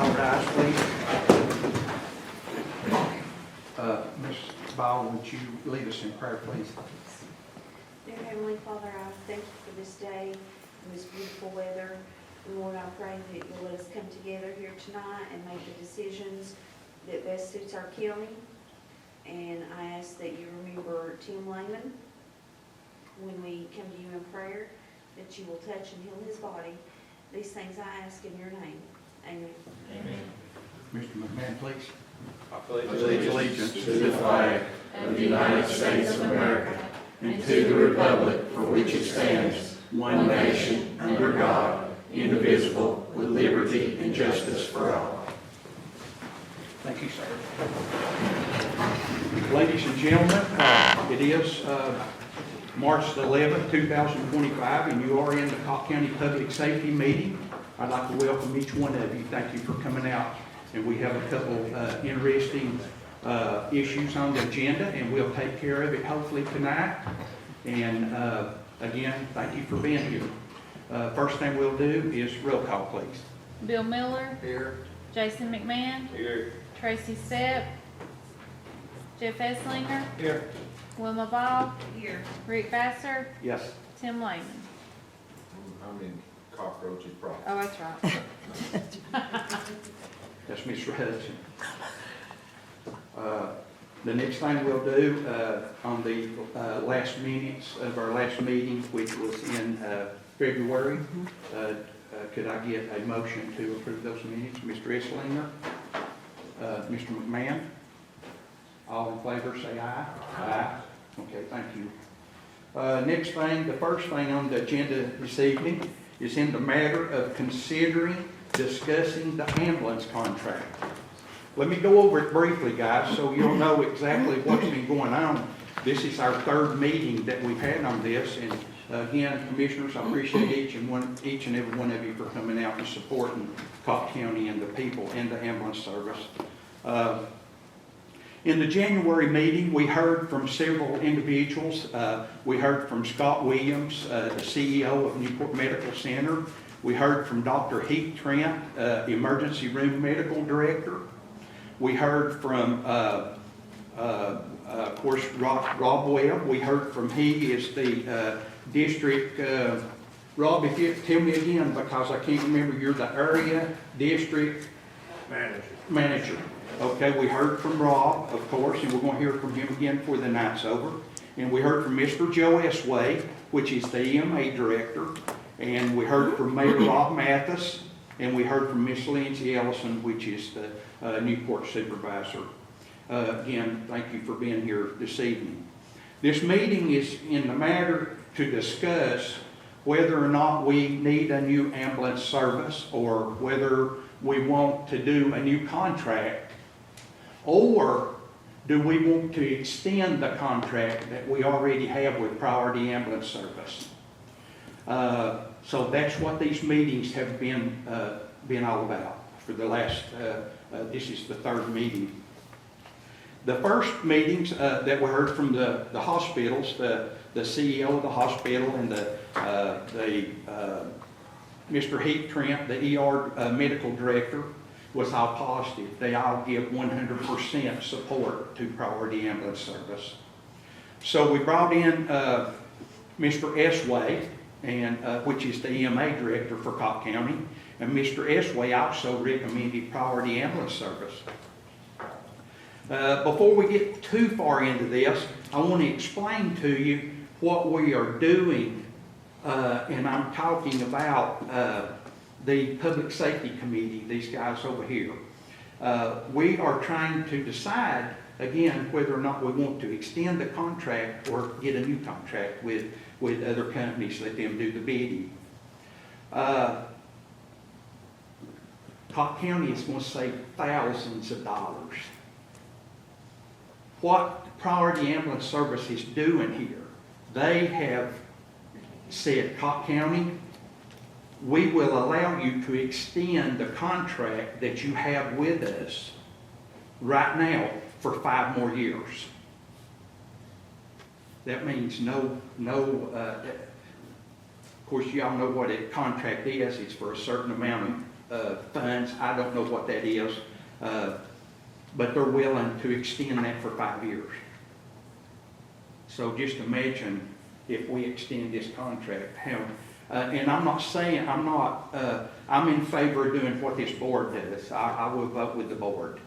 All right, please. Ms. Ball, would you lead us in prayer, please? Dear Heavenly Father, I thank you for this day and this beautiful weather. And Lord, I pray that you'll let us come together here tonight and make the decisions that best suits our county. And I ask that you remember Tim Lehman when we come to you in prayer, that you will touch and heal his body. These things I ask in your name. Amen. Amen. Mr. McMahon, please. I pledge Allegiance to the flag of the United States of America and to the republic for which it stands, one nation, under God, indivisible, with liberty and justice for all. Thank you, sir. Ladies and gentlemen, it is March the 11th, 2025, and you are in the Cocke County Public Safety meeting. I'd like to welcome each one of you. Thank you for coming out. And we have a couple interesting issues on the agenda, and we'll take care of it hopefully tonight. And again, thank you for being here. First thing we'll do is roll call, please. Bill Miller, Here. Jason McMahon, Here. Tracy Stepp, Jeff Esslinger, Here. Wilma Ball, Here. Rick Vassar, Yes. Tim Lehman. I'm in cockroaches problem. Oh, that's right. That's Mr. Hudson. The next thing we'll do on the last minutes of our last meeting, which was in February, could I get a motion to approve those minutes? Mr. Esslinger, Mr. McMahon, all in favor say aye. Aye. Okay, thank you. Next thing, the first thing on the agenda this evening is in the matter of considering discussing the ambulance contract. Let me go over it briefly, guys, so you'll know exactly what's been going on. This is our third meeting that we've had on this, and again, Commissioners, I appreciate each and every one of you for coming out and supporting Cocke County and the people and the ambulance service. In the January meeting, we heard from several individuals. We heard from Scott Williams, the CEO of Newport Medical Center. We heard from Dr. Heath Trent, Emergency Room Medical Director. We heard from, of course, Rob Webb. We heard from, he is the district, Rob, if you tell me again, because I can't remember, you're the area district manager. Okay, we heard from Rob, of course, and we're going to hear from him again before the night's over. And we heard from Mr. Joe Esway, which is the EMA director. And we heard from Mayor Rob Mathis, and we heard from Miss Lindsay Ellison, which is the Newport supervisor. Again, thank you for being here this evening. This meeting is in the matter to discuss whether or not we need a new ambulance service, or whether we want to do a new contract, or do we want to extend the contract that we already have with Priority Ambulance Service. So that's what these meetings have been all about for the last, this is the third meeting. The first meetings that we heard from the hospitals, the CEO of the hospital and Mr. Heath Trent, the ER medical director, was all positive. They all give 100% support to Priority Ambulance Service. So we brought in Mr. Esway, and which is the EMA director for Cocke County, and Mr. Esway also recommended Priority Ambulance Service. Before we get too far into this, I want to explain to you what we are doing, and I'm talking about the Public Safety Committee, these guys over here. We are trying to decide, again, whether or not we want to extend the contract or get a new contract with other companies, let them do the bidding. Cocke County is going to save thousands of dollars. What Priority Ambulance Service is doing here, they have said, Cocke County, we will allow you to extend the contract that you have with us right now for 5 more years. That means of course, y'all know what a contract is. It's for a certain amount funds. I don't know what that is, but they're willing to extend that for 5 years. So just imagine if we extend this contract, how, and I'm not saying, I'm in favor of doing what this board does. I will vote with the board.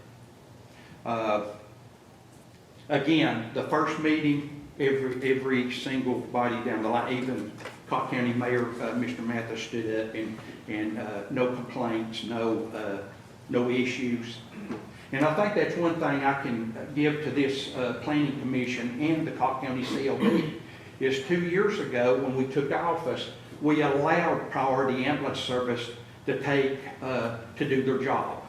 Again, the first meeting, every single body down the line, even Cocke County Mayor, Mr. Mathis stood up and no complaints, no issues. And I think that's one thing I can give to this planning commission and the Cocke County CLB is 2 years ago when we took office, we allowed Priority Ambulance Service to do their job.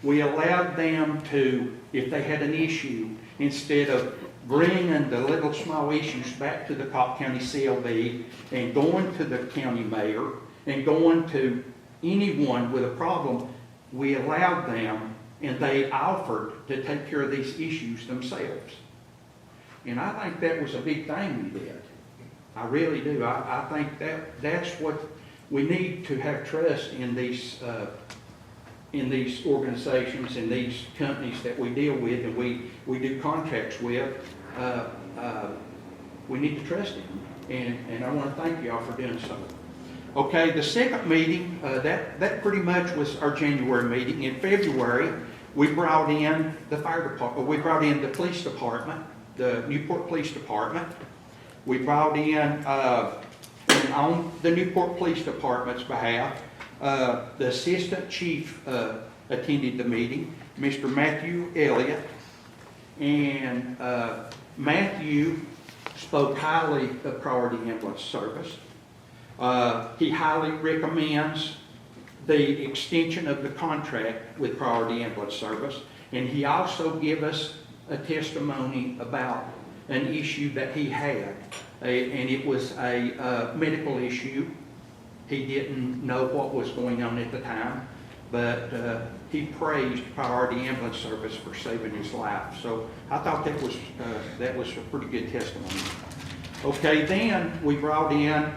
We allowed them to, if they had an issue, instead of bringing the little small issues back to the Cocke County CLB and going to the county mayor and going to anyone with a problem, we allowed them and they offered to take care of these issues themselves. And I think that was a big thing we did. I really do. I think that's what we need to have trust in these organizations and these companies that we deal with and we do contracts with. We need to trust them. And I want to thank y'all for doing so. Okay, the second meeting, that pretty much was our January meeting. In February, we brought in the fire department, we brought in the police department, the Newport Police Department. We brought in, and on the Newport Police Department's behalf, the assistant chief attended the meeting, Mr. Matthew Elliott, and Matthew spoke highly of Priority Ambulance Service. He highly recommends the extension of the contract with Priority Ambulance Service, and he also gave us a testimony about an issue that he had, and it was a medical issue. He didn't know what was going on at the time, but he praised Priority Ambulance Service for saving his life. So I thought that was a pretty good testimony. Okay, then we brought in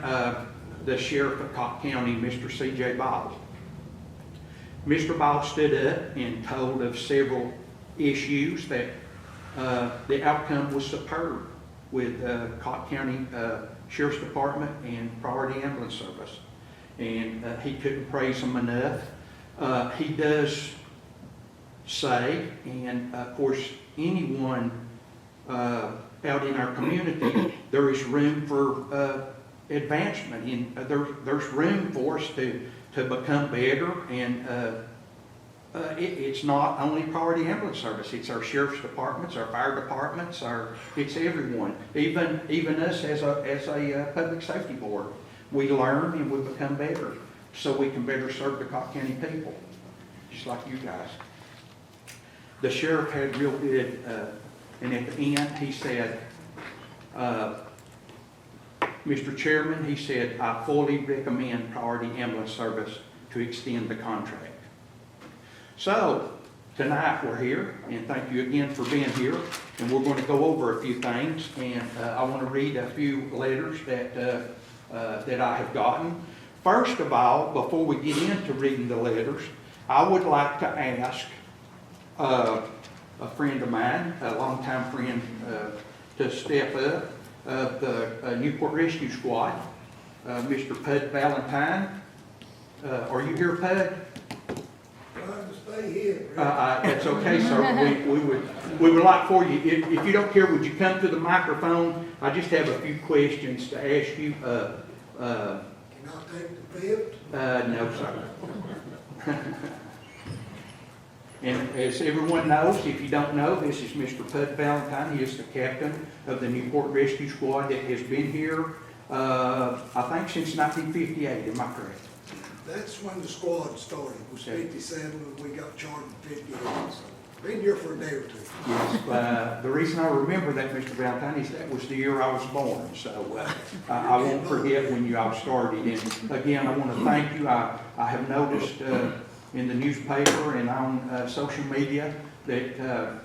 the sheriff of Cocke County, Mr. C.J. Ball. Mr. Ball stood up and told of several issues that the outcome was superb with Cocke County Sheriff's Department and Priority Ambulance Service. And he couldn't praise them enough. He does say, and of course anyone out in our community, there is room for advancement. There's room for us to become better, and it's not only Priority Ambulance Service, it's our sheriff's departments, our fire departments, it's everyone. Even us as a public safety board, we learn and we become better, so we can better serve the Cocke County people, just like you guys. The sheriff had real good, and at the end he said, Mr. Chairman, he said, I fully recommend Priority Ambulance Service to extend the contract. So, tonight we're here, and thank you again for being here, and we're going to go over a few things, and I want to read a few letters that I have gotten. First of all, before we get into reading the letters, I would like to ask a friend of mine, a longtime friend, to step up, the Newport Rescue Squad, Mr. Pud Valentine. Are you here, Pud? Trying to stay here. That's okay, sir. We would like for you, if you don't care, would you come to the microphone? I just have a few questions to ask you. Can I take the fifth? No, sir. And as everyone knows, if you don't know, this is Mr. Pud Valentine. He is the captain of the Newport Rescue Squad that has been here, I think, since 1958. Am I correct? That's when the squad started. It was 57 and we got chartered in 58. So been here for a day or two. Yes. The reason I remember that, Mr. Valentine, is that was the year I was born. So I won't forget when you all started. And again, I want to thank you. I have noticed in the newspaper and on social media that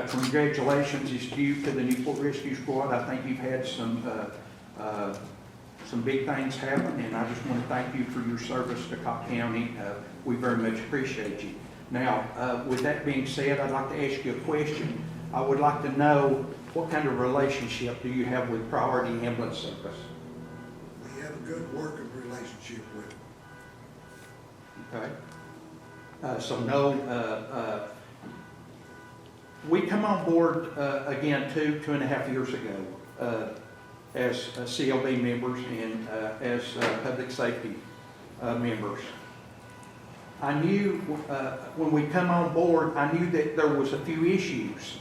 congratulations is due to the Newport Rescue Squad. I think you've had some some big things happen, and I just want to thank you for your service to Cocke County. We very much appreciate you. Now, with that being said, I'd like to ask you a question. I would like to know, what kind of relationship do you have with Priority Ambulance Service? We have a good working relationship with them. Okay? So no, we come on board again 2.5 years ago as CLB members and as public safety members. I knew when we come on board, I knew that there was a few issues,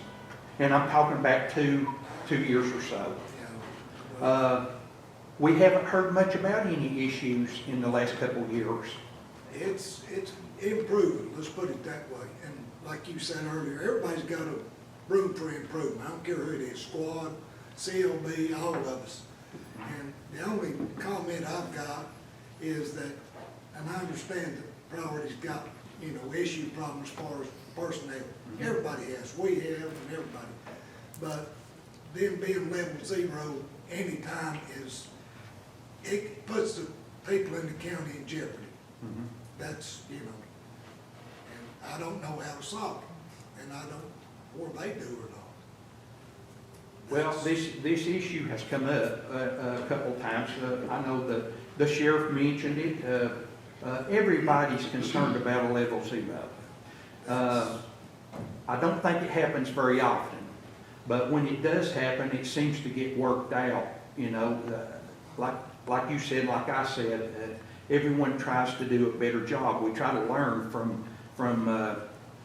and I'm talking back 2 years or so. We haven't heard much about any issues in the last couple of years. It's improving, let's put it that way. And like you said earlier, everybody's got a room for improvement. I don't care who it is, squad, CLB, all of us. And the only comment I've got is that, and I understand that Priority's got, issue problems as far as personnel. Everybody has, we have, and everybody. But them being level 0 anytime it puts the people in the county in jeopardy. That's, and I don't know how to solve it, and I don't, or they do or not. Well, this issue has come up a couple of times. I know the sheriff mentioned it. Everybody's concerned about a level 0. I don't think it happens very often, but when it does happen, it seems to get worked out. Like you said, like I said, everyone tries to do a better job. We try to learn from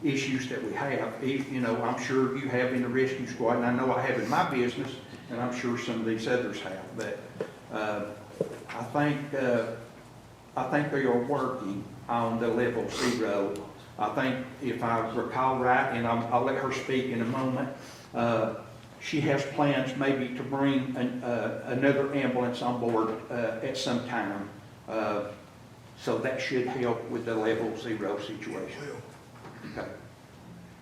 issues that we have. I'm sure you have in the rescue squad, and I know I have in my business, and I'm sure some of these others have. But I think they are working on the level 0. I think, if I recall right, and I'll let her speak in a moment, she has plans maybe to bring another ambulance on board at some time. So that should help with the level 0 situation. It will. Okay.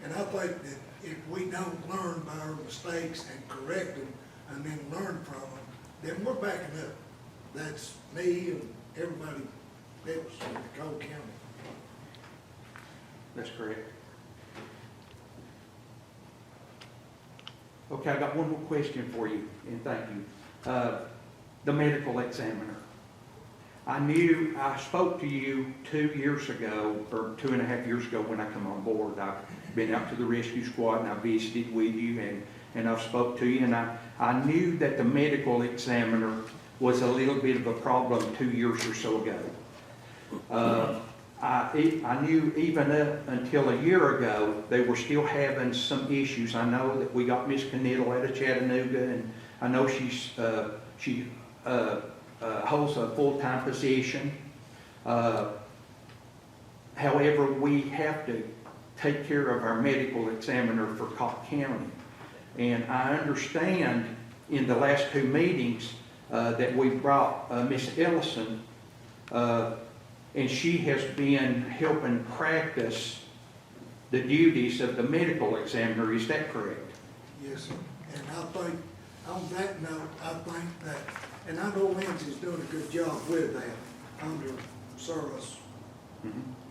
And I think that if we don't learn by our mistakes and correct them and then learn from them, then we're backing up. That's me and everybody else in Cocke County. That's correct. Okay, I got one more question for you, and thank you. The medical examiner. I spoke to you 2 years ago, or 2.5 years ago when I come on board. I've been out to the rescue squad and I visited with you and I spoke to you, and I knew that the medical examiner was a little bit of a problem 2 years or so ago. I knew even up until a year ago, they were still having some issues. I know that we got Miss Knittle out of Chattanooga, and I know she holds a full-time position. However, we have to take care of our medical examiner for Cocke County. And I understand in the last 2 meetings that we brought Miss Ellison, and she has been helping practice the duties of the medical examiner. Is that correct? Yes, sir. And I think, on that note, I think that, and I know Lindsay's doing a good job with that under service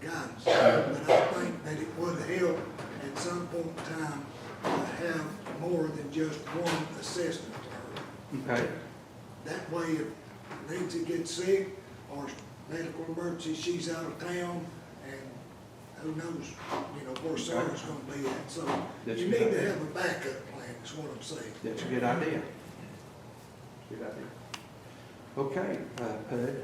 guidance. But I think that it would help at some point in time to have more than just one assistant to her. Okay. That way, if Lindsay gets sick or medical emergency, she's out of town, and who knows, where Sarah's gonna be at. So That's you a need good to idea. have a backup plan, is what I'm saying. That's a good idea. Good idea. Okay, Pud,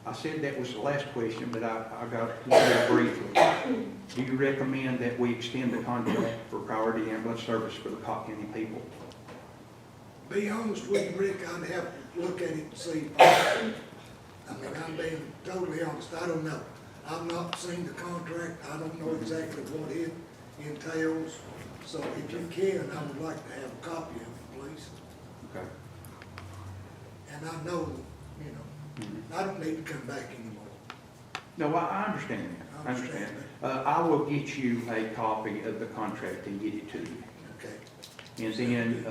I said that was the last question, but I got one more briefly. Do you recommend that we extend the contract for Priority Ambulance Service for the Cocke County people? Be honest with you, Rick, I'd have to look at it and see. I mean, I'm being totally honest, I don't know. I've not seen the contract, I don't know exactly what it entails. So if you can, I would like to have a copy of it, please. Okay. And I know, I don't need to come back anymore. No, I understand that. I understand. I will get you a copy of the contract and get it to you. Okay. And then,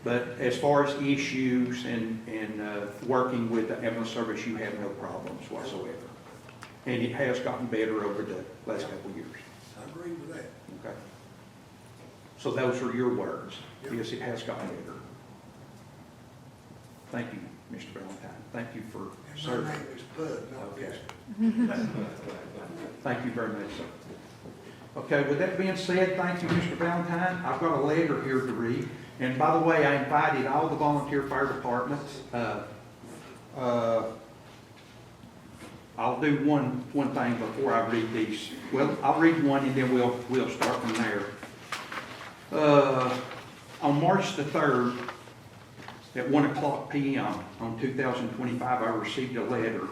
But as far as issues and working with the ambulance service, you have no problems whatsoever. And it has gotten better over the last couple of years. I agree with that. Okay. So those are your words. Yep. Yes, it has gotten better. Thank you, Mr. Valentine. Thank you for And serving. my name is Bud, not Okay. Mr. Thank you very much, sir. Okay, with that being said, thank you, Mr. Valentine. I've got a letter here to read. And by the way, I invited all the volunteer fire departments. I'll do one thing before I read these. Well, I'll read one and then we'll start from there. On March the 3rd, at 1:00 p.m. on 2025, I received a letter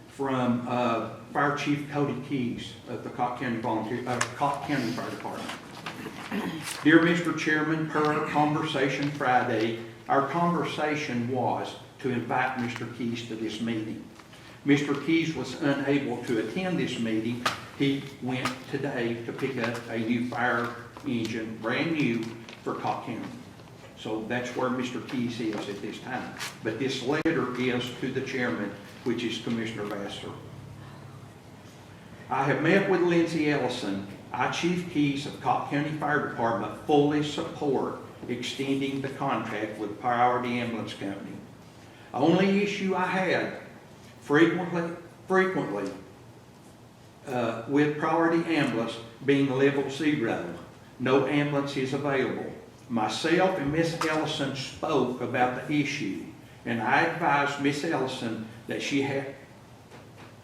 from Fire Chief Cody Keys of the Cocke County Cocke County Fire Department. Dear Mr. Chairman, per our conversation Friday, our conversation was to invite Mr. Keys to this meeting. Mr. Keys was unable to attend this meeting. He went today to pick up a new fire engine, brand new, for Cocke County. So that's where Mr. Keys is at this time. But this letter is to the chairman, which is Commissioner Vassar. I have met with Lindsay Ellison. I, Chief Keys of Cocke County Fire Department, fully support extending the contract with Priority Ambulance Company. Only issue I had frequently with Priority Ambulance being level 0. No ambulance is available. Myself and Miss Ellison spoke about the issue, and I advised Miss Ellison that she had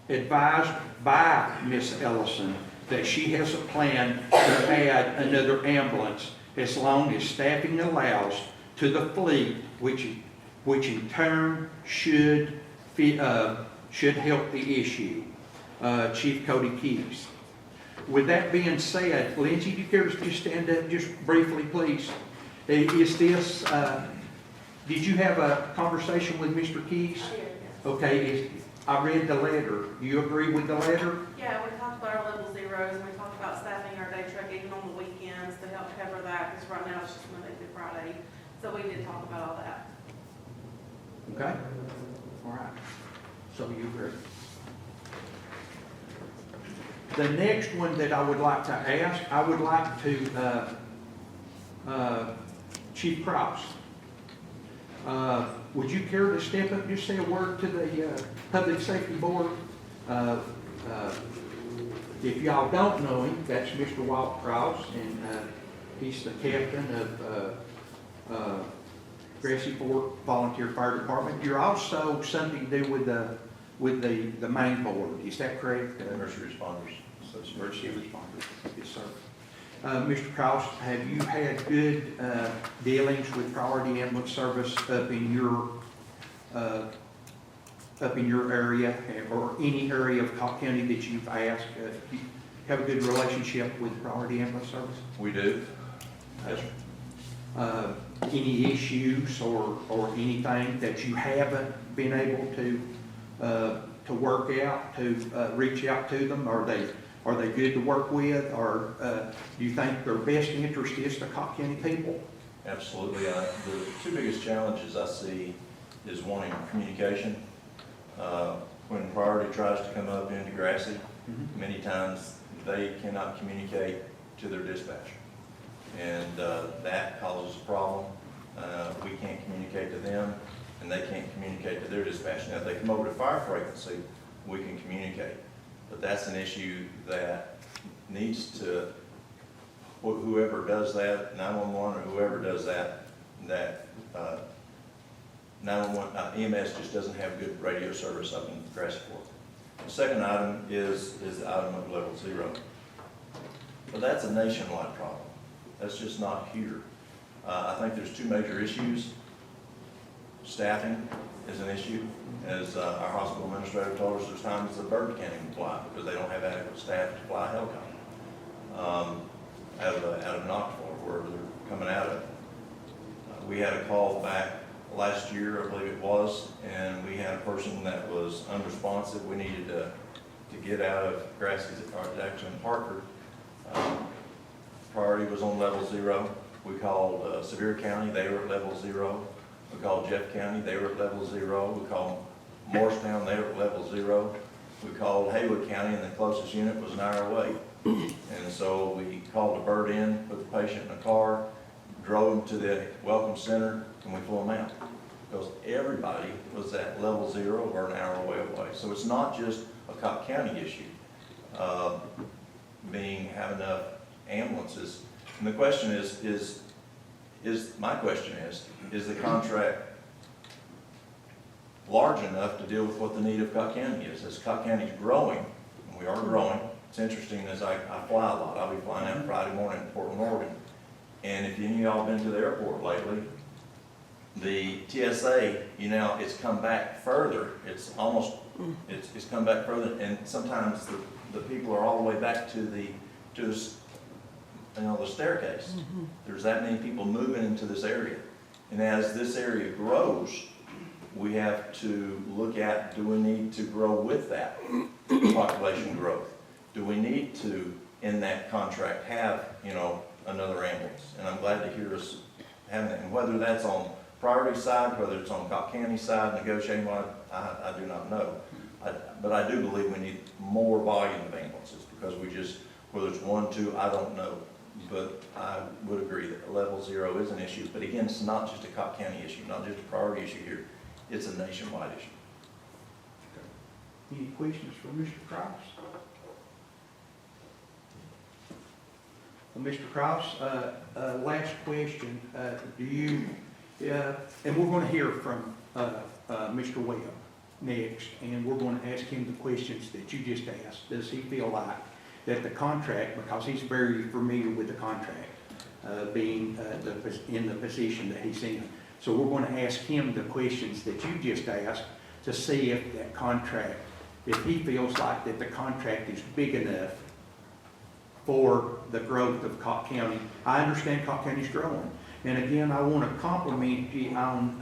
advised by Miss Ellison that she has a plan to add another ambulance as long as staffing allows to the fleet, which in turn should help the issue. Chief Cody Keys. With that being said, Lindsay, do you care to just stand up just briefly, please? Is this, did you have a conversation with Mr. Keys? Okay, I read the letter. Do you agree with the letter? Yeah, we talked about our level 0s, and we talked about staffing our day truck even on the weekends to help cover that, because right now it's just Monday through Friday. So we did talk about all that. Okay, all right. So you agree. The next one that I would like to ask, I would like to, Chief Cross. Would you care to step up, just say a word to the Public Safety Board? If y'all don't know him, that's Mr. Walt Cross, and he's the captain of Grassy Fork Volunteer Fire Department. You're also something to do with the main board, is that correct? Emergency responders. Emergency responders, yes, sir. Mr. Cross, have you had good dealings with Priority Ambulance Service up in your area or any area of Cocke County that you've asked? Do you have a good relationship with Priority Ambulance Service? We do. Yes, sir. Any issues or anything that you haven't been able to work out, to reach out to them? Are they good to work with, or do you think their best interest is the Cocke County people? Absolutely. The two biggest challenges I see is one in communication. When Priority tries to come up into Grassy, many times they cannot communicate to their dispatcher. And that causes a problem. We can't communicate to them, and they can't communicate to their dispatcher. Now, if they come over to fire frequency, we can communicate. But that's an issue that needs to, whoever does that, 911 or whoever does that 911, EMS just doesn't have good radio service up in Grassy Fork. The second item is the item of level 0. But that's a nationwide problem. That's just not here. I think there's two major issues. Staffing is an issue. As our hospital administrator told us, there's times the bird can't even fly because they don't have adequate staff to fly a helicopter out of Knoxville, where they're coming out of. We had a call back last year, I believe it was, and we had a person that was unresponsive. We needed to get out of Grassy, or actually in Parker. Priority was on level 0. We called Sevier County, they were at level 0. We called Jeff County, they were at level 0. We called Morristown, they were at level 0. We called Haywood County, and the closest unit was an hour away. And so we called the bird in, put the patient in a car, drove him to the welcome center, and we flew him out. Because everybody was at level 0 or an hour away. So it's not just a Cocke County issue, have enough ambulances. And the question my question is the contract large enough to deal with what the need of Cocke County is? As Cocke County's growing, and we are growing, it's interesting as I fly a lot. I'll be flying out Friday morning to Portland, Oregon. And if any of y'all been to the airport lately, the TSA, it's come back further. It's come back further, and sometimes the people are all the way back to the staircase. Mm-hmm. There's that many people moving into this area. And as this area grows, we have to look at, do we need to grow with that population growth? Do we need to, in that contract, have, another ambulance? And I'm glad to hear us having that. And whether that's on priority side, whether it's on Cocke County side, negotiating, I do not know. But I do believe we need more volume of ambulances, because whether it's 1, 2, I don't know. But I would agree that level 0 is an issue. But again, it's not just a Cocke County issue, not just a priority issue here. It's a nationwide issue. Any questions for Mr. Cross? Well, Mr. Cross, last question. Do you, and we're going to hear from Mr. Webb next, and we're going to ask him the questions that you just asked. Does he feel like that the contract, because he's very familiar with the contract, being in the position that he's in. So we're going to ask him the questions that you just asked to see if that contract, if he feels like that the contract is big enough for the growth of Cocke County. I understand Cocke County's growing. And again, I want to compliment you on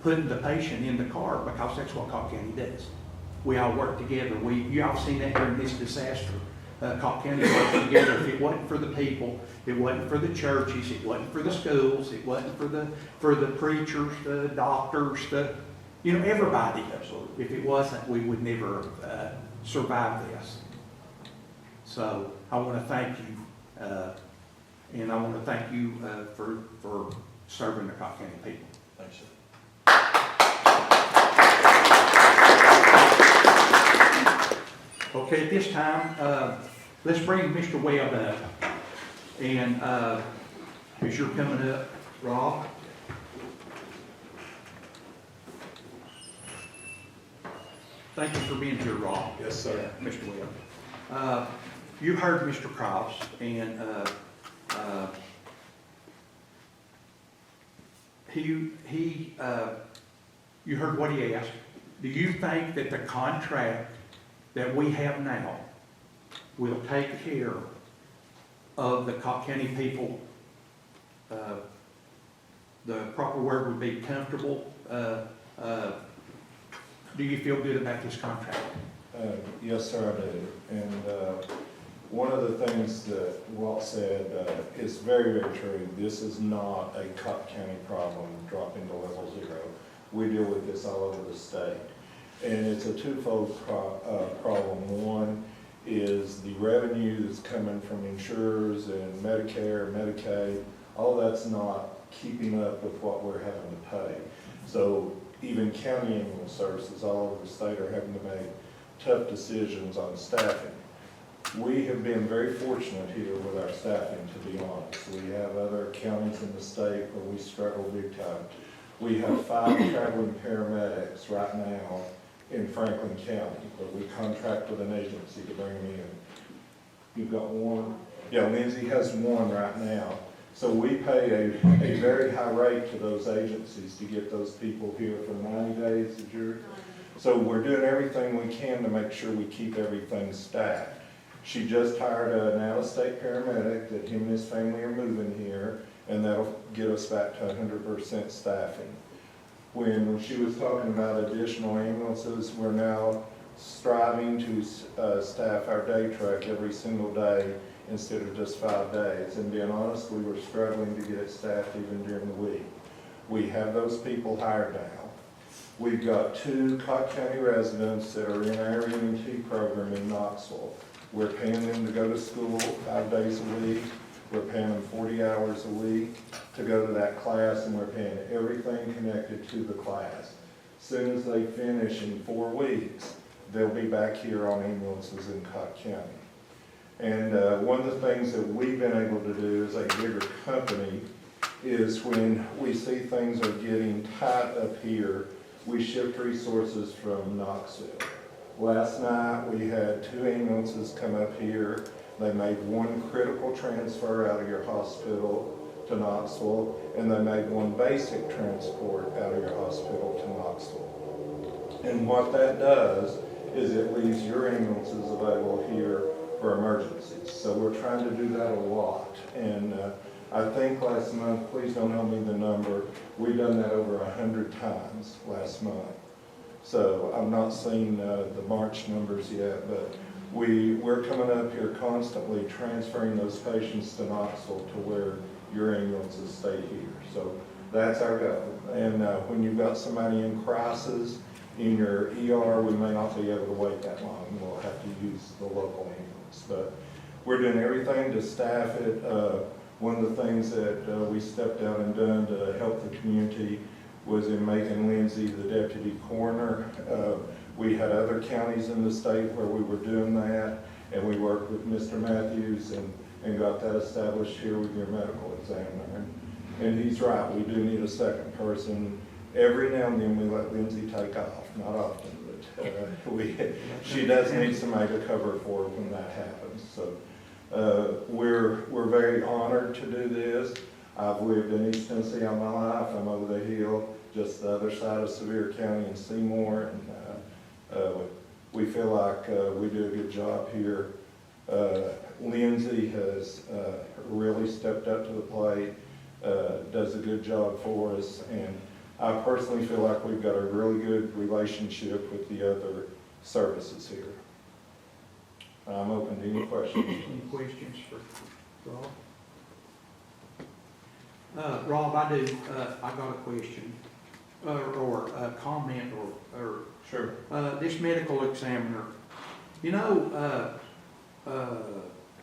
putting the patient in the car, because that's what Cocke County does. We all work together. You all seen that during this disaster. Cocke County worked together. If it wasn't for the people, it wasn't for the churches, it wasn't for the schools, it wasn't for the preachers, the doctors, everybody. Absolutely. If it wasn't, we would never survive this. So I want to thank you, and I want to thank you for serving the Cocke County people. Thanks, sir. Okay, at this time, let's bring Mr. Webb up. And as you're coming up, Rob. Thank you for being here, Rob. Yes, sir. Mr. Webb. You heard Mr. Cross, and you heard what he asked. Do you think that the contract that we have now will take care of the Cocke County people? The proper word would be comfortable. Do you feel good about this contract? Yes, sir, I do. And one of the things that Walt said is very, very true. This is not a Cocke County problem dropping to level 0. We deal with this all over the state. And it's a twofold problem. One is the revenue that's coming from insurers and Medicare, Medicaid. All that's not keeping up with what we're having to pay. So even county ambulance services all over the state are having to make tough decisions on staffing. We have been very fortunate here with our staffing, to be honest. We have other counties in the state where we struggle big time. We have 5 traveling paramedics right now in Franklin County, but we contract with an agency to bring them in. You've got one? Yeah, Lindsay has one right now. So we pay a very high rate to those agencies to get those people here for 90 days. So we're doing everything we can to make sure we keep everything staffed. She just hired an out-of-state paramedic that him and his family are moving here, and that'll get us back to 100% staffing. When she was talking about additional ambulances, we're now striving to staff our day truck every single day instead of just 5 days. And being honest, we were struggling to get it staffed even during the week. We have those people hired now. We've got 2 Cocke County residents that are in our EMT program in Knoxville. We're paying them to go to school 5 days a week. We're paying them 40 hours a week to go to that class, and we're paying everything connected to the class. Soon as they finish in 4 weeks, they'll be back here on ambulances in Cocke County. And one of the things that we've been able to do as a bigger company is when we see things are getting tight up here, we shift resources from Knoxville. Last night, we had 2 ambulances come up here. They made 1 critical transfer out of your hospital to Knoxville, and they made 1 basic transport out of your hospital to Knoxville. And what that does is it leaves your ambulances available here for emergencies. So we're trying to do that a lot. And I think last month, please don't hold me the number, we've done that over 100 times last month. So I've not seen the March numbers yet, but we're coming up here constantly transferring those patients to Knoxville to where your ambulances stay here. So that's our goal. And when you've got somebody in crisis in your ER, we may not be able to wait that long. We'll have to use the local ambulance. But we're doing everything to staff it. One of the things that we stepped out and done to help the community was in making Lindsay the deputy coroner. We had other counties in the state where we were doing that, and we worked with Mr. Matthews and got that established here with your medical examiner. And he's right, we do need a second person. Every now and then we let Lindsay take off, not often, but she does need somebody to cover for her when that happens. So we're very honored to do this. I've lived in East Tennessee all my life. I'm over the hill, just the other side of Sevier County in Seymour, and we feel like we do a good job here. Lindsay has really stepped up to the plate, does a good job for us, and I personally feel like we've got a really good relationship with the other services here. I'm open to any questions. Any questions for Rob? Rob, I got a question, or a comment, or Sure. this medical examiner. You know,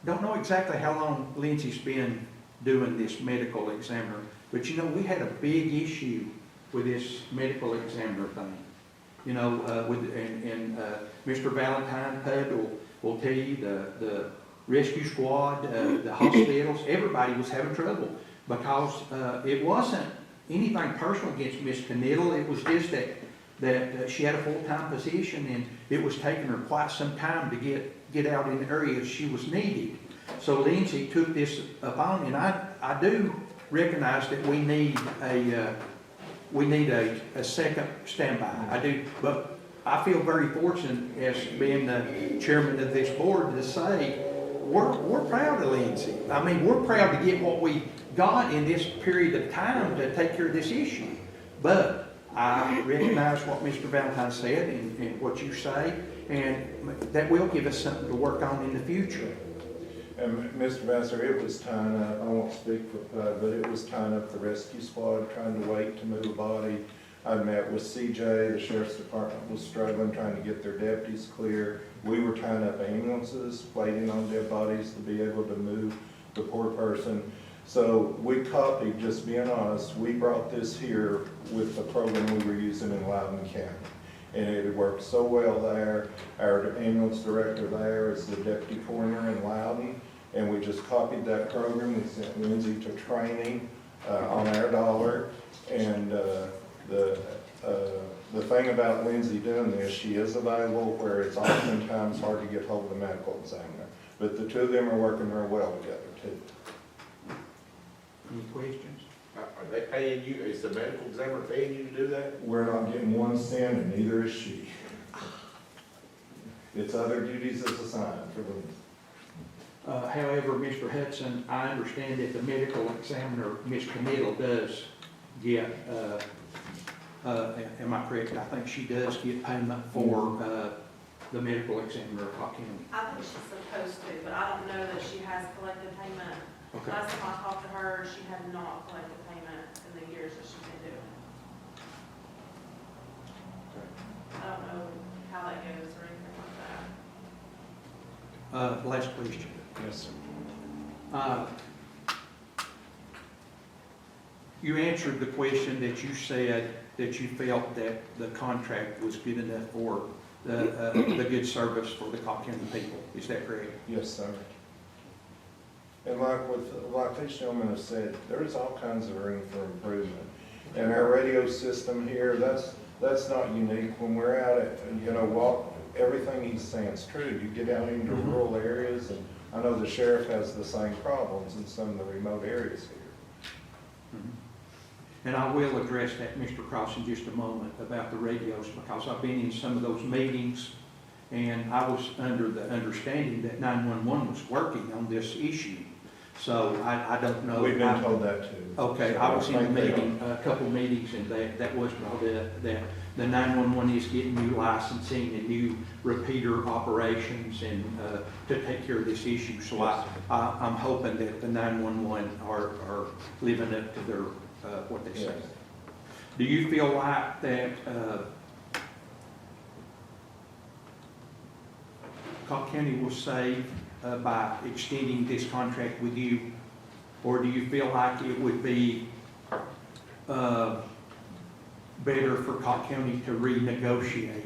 don't know exactly how long Lindsay's been doing this medical examiner, but you know, we had a big issue with this medical examiner thing. You know, Mr. Valentine Pudd will tell you the rescue squad, the hospitals, everybody was having trouble because it wasn't anything personal against Miss Knittle. It was just that she had a full-time position, and it was taking her quite some time to get out in the areas she was needed. So Lindsay took this upon, and I do recognize that we need a second standby. I do, but I feel very fortunate as being the chairman of this board to say we're proud of Lindsay. I mean, we're proud to get what we got in this period of time to take care of this issue. But I recognize what Mr. Valentine said and what you say, and that will give us something to work on in the future. And Mr. Vassar, it was tying up, I won't speak for Bud, but it was tying up the rescue squad, trying to wait to move a body. I met with CJ, the sheriff's department was struggling, trying to get their deputies clear. We were tying up ambulances, waiting on dead bodies to be able to move the poor person. So we copied, just being honest, we brought this here with the program we were using in Loudoun County. And it had worked so well there. Our ambulance director there is the deputy coroner in Loudoun, and we just copied that program. We sent Lindsay to training on our dollar, and the thing about Lindsay doing this, she is available where it's oftentimes hard to get hold of the medical examiner. But the two of them are working very well together too. Any questions? Are they paying you, is the medical examiner paying you to do that? We're not getting 1 cent, and neither is she. It's other duties as assigned for Lindsay. However, Mr. Hudson, I understand that the medical examiner, Ms. Knittle, does get, am I correct? I think she does get payment for the medical examiner of Cocke County? I think she's supposed to, but I don't know that she has collected payment. Okay. Last time I talked to her, she had not collected payment in the years that she's been doing it. I don't know how that goes or anything like that. Last question. Yes, sir. You answered the question that you said that you felt that the contract was good enough for the good service for the Cocke County people. Is that correct? Yes, sir. And like these gentlemen have said, there's all kinds of room for improvement. And our radio system here, that's not unique. When we're out at, everything he's saying is true. You get out into rural areas, and I know the sheriff has the same problems in some of the remote areas here. And I will address that, Mr. Cross, in just a moment about the radios, because I've been in some of those meetings, and I was under the understanding that 911 was working on this issue. So I don't know. We've been told that too. Okay, I was in a meeting, a couple meetings, and that was brought up, that the 911 is getting new licensing and new repeater operations and to take care of this issue. So I'm hoping that the 911 are living up to their, what they say. Yes. Do you feel like that Cocke County will save by extending this contract with you? Or do you feel like it would be better for Cocke County to renegotiate?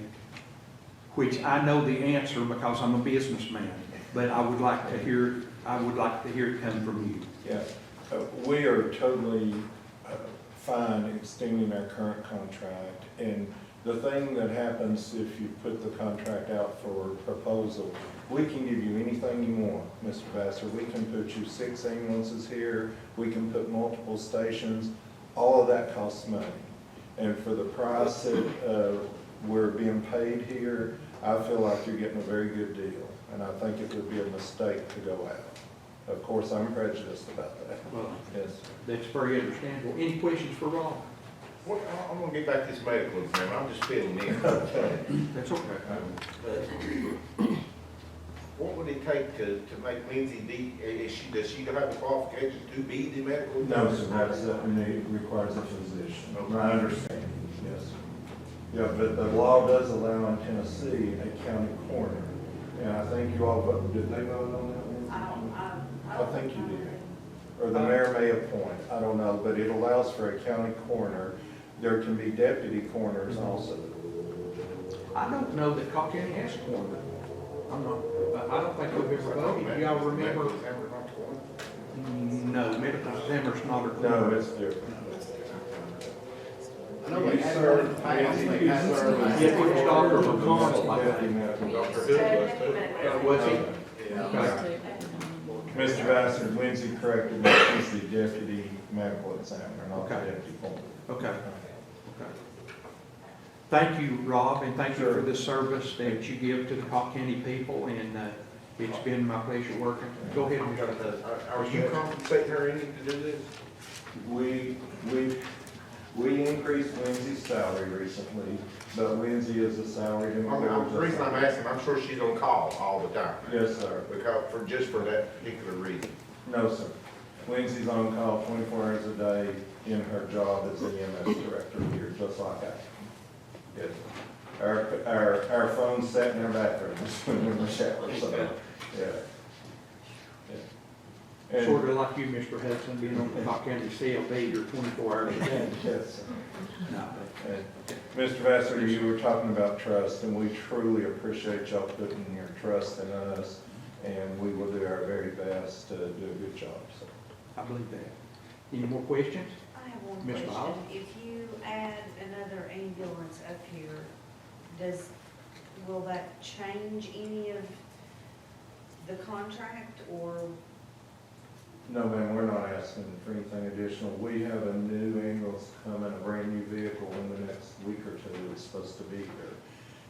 Which I know the answer because I'm a businessman, but I would like to hear it come from you. Yeah, we are totally fine extending our current contract. And the thing that happens if you put the contract out for proposal, we can give you anything you want, Mr. Vassar. We can put you 6 ambulances here. We can put multiple stations. All of that costs money. And for the price that we're being paid here, I feel like you're getting a very good deal. And I think it would be a mistake to go out. Of course, I'm prejudiced about that. Well, Yes. that's very understandable. Any questions for Rob? What, I'm gonna get back to this medical exam, I'm just filling in. That's okay. What would it take to make Lindsay does she have the qualifications to be the medical No, examiner? sir, it requires a physician. My understanding, yes. Yeah, but the law does allow in Tennessee a county coroner. And I think you all voted, did they vote on that one? I think you did. Or the mayor may appoint, I don't know, but it allows for a county coroner. There can be deputy coroners also. I don't know that Cocke County has a coroner. I don't think we've ever voted. Do y'all remember? No, medical examiner's not a No, coroner. it's different. I know they served, Yeah, it was Dr. McConnell, I think. Dr. Was he? Yeah. Mr. Vassar, Lindsay corrected me, she's the deputy medical examiner, not the Okay. deputy coroner. Okay. Okay. Thank you, Rob, and thank you for the service that you give to the Cocke County people, and it's been my pleasure working. Go ahead. Are you compensating her any to do this? We increased Lindsay's salary recently, but Lindsay is a salaried The employee. reason I'm asking, I'm sure she's on call all the time. Yes, sir. Because, just for that particular reason. No, sir. Lindsay's on call 24 hours a day in her job as the EMS director here, just like I am. Yes. Our phone's set in our bathrooms when we're in the shower, so, yeah. And- Sort of like you, Mr. Hudson, being on the Cocke County CLB, you're 24 hours a day. Yes, sir. No, And Mr. Vassar, you were talking about trust, and we truly appreciate y'all putting your trust in us, and we will do our very best to do a good job, so. I believe that. Any more questions? I have one Ms. question. Miles? If you add another ambulance up here, will that change any of the contract, or? No, ma'am, we're not asking for anything additional. We have a new ambulance coming, a brand new vehicle in the next week or two. It's supposed to be here.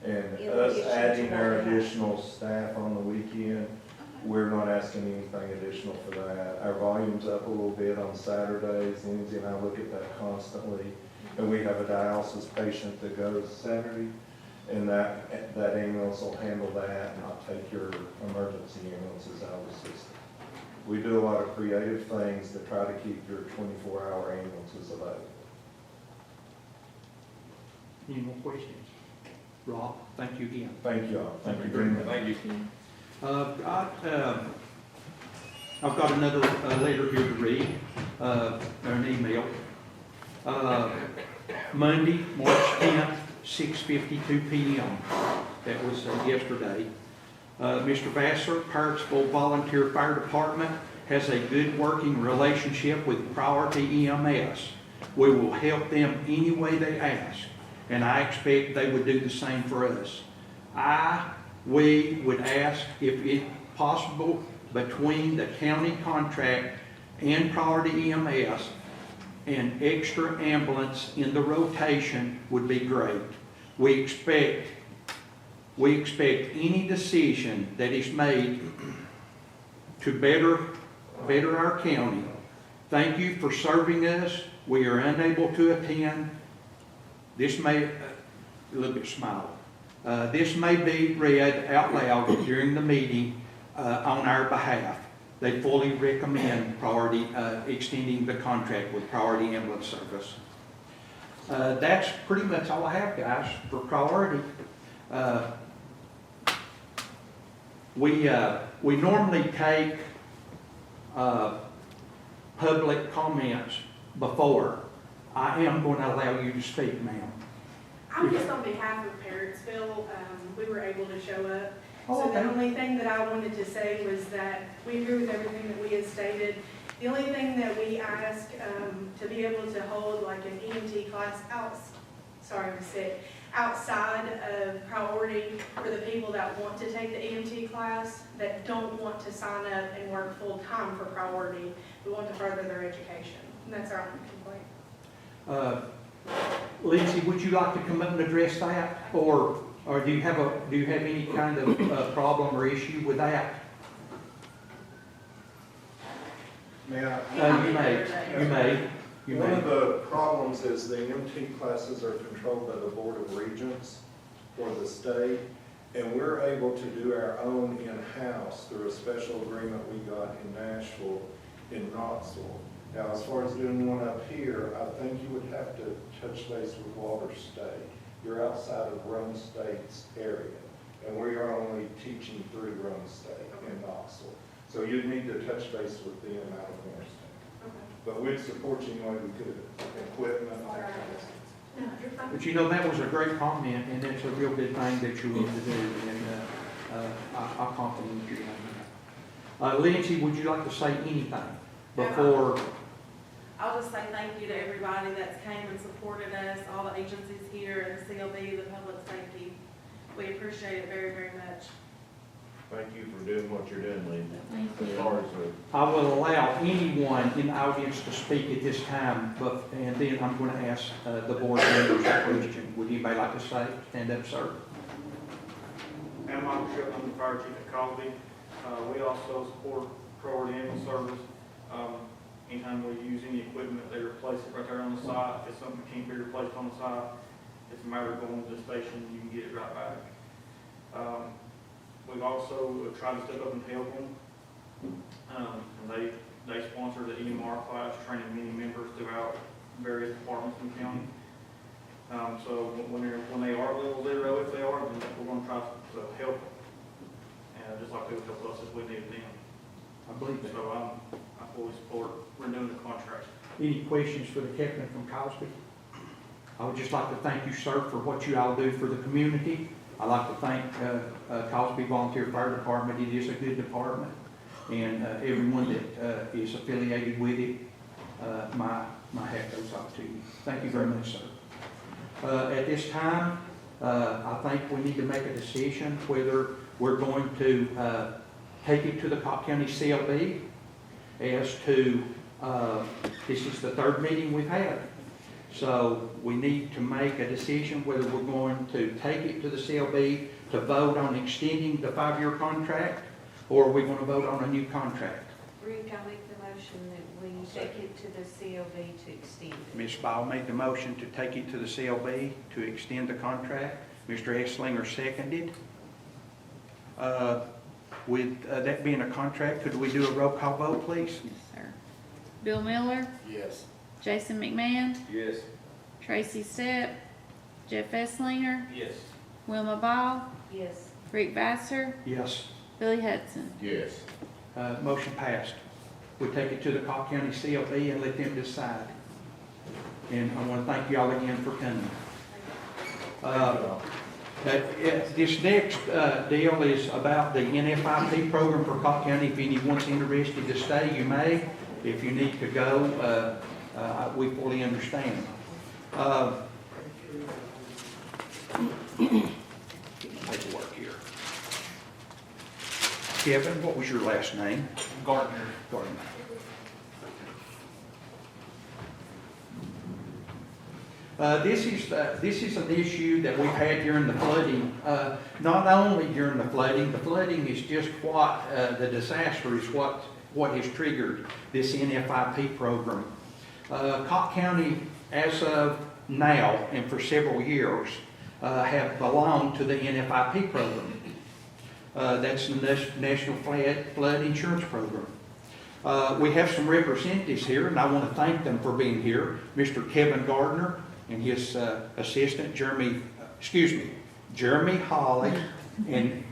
And In us addition to adding our what we have. additional staff on the weekend, we're not asking anything additional for that. Our volume's up a little bit on Saturdays. Lindsay and I look at that constantly. And we have a dialysis patient that goes Saturday. And that ambulance will handle that, and I'll take your emergency ambulances out of the system. We do a lot of creative things to try to keep your 24-hour ambulances available. Any more questions? Rob, thank you again. Thank you all. Thank you very much. Thank you. I've got another letter here to read, or an email. Monday, March 10th, 6:52 p.m. That was yesterday. Mr. Vassar, Parksville Volunteer Fire Department has a good working relationship with Priority EMS. We will help them any way they ask, and I expect they would do the same for us. We would ask if it's possible between the county contract and Priority EMS, an extra ambulance in the rotation would be great. We expect any decision that is made to better our county. Thank you for serving us. We are unable to attend. This may, a little bit smile. This may be read out loud during the meeting on our behalf. They fully recommend Priority, extending the contract with Priority Ambulance Service. That's pretty much all I have, guys, for Priority. We normally take public comments before. I am going to allow you to speak, ma'am. I'm just on behalf of Parentsville, we were able to show up. Oh, So okay. the only thing that I wanted to say was that we agree with everything that we had stated. The only thing that we ask, to be able to hold like an EMT class outside of Priority for the people that want to take the EMT class, that don't want to sign up and work full-time for Priority. We want to further their education, and that's our only complaint. Lindsay, would you like to come up and address that, or do you have any kind of problem or issue with that? May I? You One may. of the problems is the MT classes are controlled by the Board of Regents for the state, and we're able to do our own in-house through a special agreement we got in Nashville, in Knoxville. Now, as far as doing one up here, I think you would have to touch base with Walter State. You're outside of Rome State's area, and we are only teaching through Rome State in Knoxville. So you'd need to touch base with them out of Morristown. But we'd support you any way we could, equipment. But you know, that was a great comment, and it's a real good thing that you want to do, and I compliment you on that. Lindsay, would you like to say anything before? I'll just say thank you to everybody that's came and supported us, all the agencies here, and the CLB, the public safety. We appreciate it very, very much. Thank you for doing what you're doing, Linda. Thank As you. far as I will allow anyone in the audience to speak at this time, and then I'm going to ask the board members a question. Would anybody like to say? Stand up, sir. I'm Michael Ship, I'm the fire chief at Cocke. We also support Priority Ambulance Service. Anytime we use any equipment, they replace it right there on the site. If it's something that can't be replaced on the site, it's a matter of going to the station, you can get it right back. We've also tried to step up and help them. And they sponsor the EMR class, training many members throughout various departments in the county. So when they are level 0, if they are, then we're going to try to help them. And just like they would help us if we needed them. I believe that. So I fully support renewing the contract. Any questions for the captain from Cosby? I would just like to thank you, sir, for what you all do for the community. I'd like to thank Cosby Volunteer Fire Department. It is a good department, and everyone that is affiliated with it, my hat goes off to you. Thank you very much, sir. At this time, I think we need to make a decision whether we're going to take it to the Cocke County CLB as to, this is the third meeting we've had. So we need to make a decision whether we're going to take it to the CLB to vote on extending the 5-year contract, or are we going to vote on a new contract? Rick, I make the motion that we take it to the CLB to extend it. Ms. Ball made the motion to take it to the CLB to extend the contract. Mr. Esslinger seconded. With that being a contract, could we do a roll call vote, please? Yes, sir. Bill Miller, Yes. Jason McMahon, Yes. Tracy Stepp, Jeff Esslinger, Yes. Wilma Ball, Yes. Rick Vassar, Yes. Billy Hudson. Yes. Motion passed. We take it to the Cocke County CLB and let them decide. And I want to thank y'all again for coming. This next deal is about the NFIP program for Cocke County. If anyone's interested to stay, you may. If you need to go, we fully understand. Get my paperwork here. Kevin, what was your last name? Gardner. Gardner. This is an issue that we've had during the flooding. Not only during the flooding is just what, the disaster is what has triggered this NFIP program. Cocke County, as of now and for several years, have belonged to the NFIP program. That's the National Flood Insurance Program. We have some representatives here, and I want to thank them for being here. Mr. Kevin Gardner and his assistant, Jeremy Hawley, and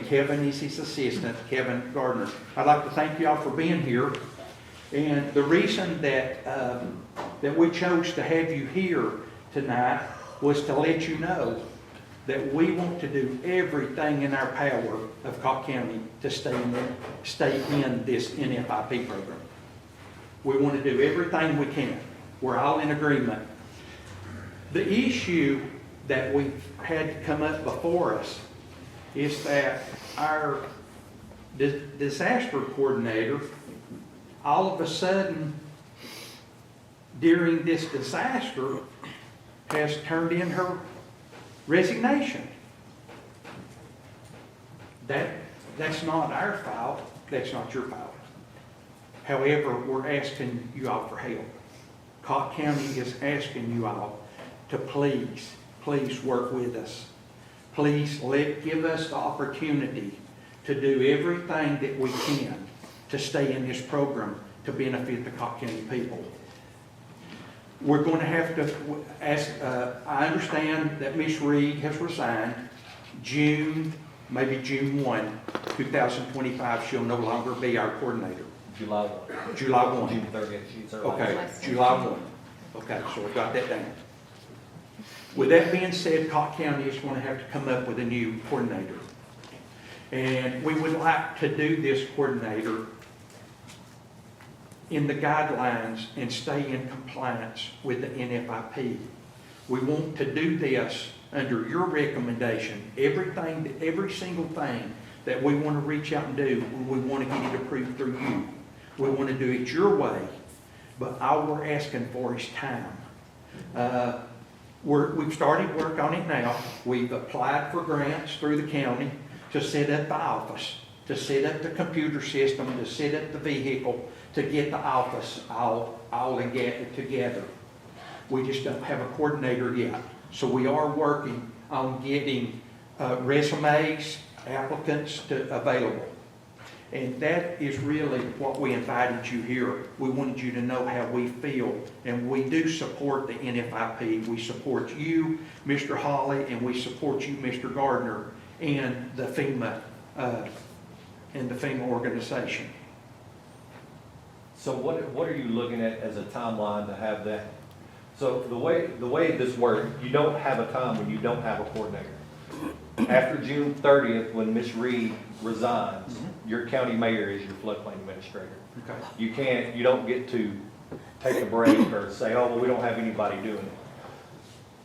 Kevin is his assistant, Kevin Gardner. I'd like to thank y'all for being here. And the reason that we chose to have you here tonight was to let you know that we want to do everything in our power of Cocke County to stay in this NFIP program. We want to do everything we can. We're all in agreement. The issue that we've had to come up before us is that our disaster coordinator, all of a sudden, during this disaster, has turned in her resignation. That's not our fault. That's not your fault. However, we're asking you all for help. Cocke County is asking you all to please work with us. Please give us the opportunity to do everything that we can to stay in this program to benefit the Cocke County people. We're going to have to ask, I understand that Ms. Reed has resigned maybe June 1, 2025, she'll no longer be our coordinator. July 1. July 1. June 30th, she's our Okay, last. July 1. Okay, so we've got that down. With that being said, Cocke County is going to have to come up with a new coordinator. And we would like to do this coordinator in the guidelines and stay in compliance with the NFIP. We want to do this under your recommendation. Every single thing that we want to reach out and do, we want to get it approved through you. We want to do it your way, but all we're asking for is time. We've started work on it now. We've applied for grants through the county to set up the office, to set up the computer system, to set up the vehicle, to get the office all together. We just don't have a coordinator yet. So we are working on getting resumes, applicants available. And that is really what we invited you here. We wanted you to know how we feel. And we do support the NFIP. We support you, Mr. Hawley, and we support you, Mr. Gardner, and the FEMA organization. So what are you looking at as a timeline to have that? So the way this works, you don't have a time when you don't have a coordinator. After June 30th, when Ms. Reed resigns, your county mayor is your floodplain administrator. Okay. You don't get to take a break or say, oh, well, we don't have anybody doing